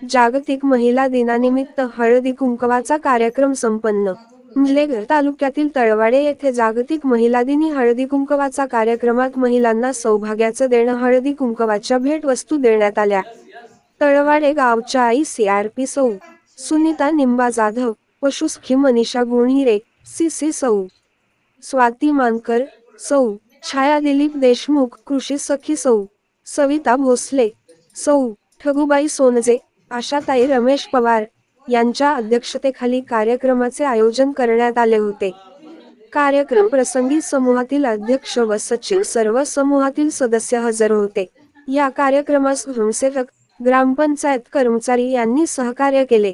जागतिक महिला दिनानिमित्त हळदी कुंकवाचा कार्यक्रम संपन्न। मुरलेघर तालुक्यातील तळवाडे येथे जागतिक महिला दिनी हळदी कुंकवाचा कार्यक्रमात महिलांना सौभाग्याचं देणं हळदी कुंकवाच्या भेटवस्तू देण्यात आल्या। तळवाडे गावच्या आई CRP सौ सुनीता निंबा जाधव, पशुसखी मनीषा गुणहिरे, CC सौ स्वाती मानकर, सौ छाया दिलीप देशमुख, कृषी सखी सौ सविता भोसले, सौ ठगुबाई सोनजे, आशाताई रमेश पवार यांच्या अध्यक्षतेखाली कार्यक्रमाचे आयोजन करण्यात आले होते। कार्यक्रम प्रसंगी समूहातील अध्यक्ष व सचिव सर्व समूहातील सदस्य हजर होते। या कार्यक्रमास ग्रामसेवक, ग्रामपंचायत कर्मचारी यांनी सहकार्य केले।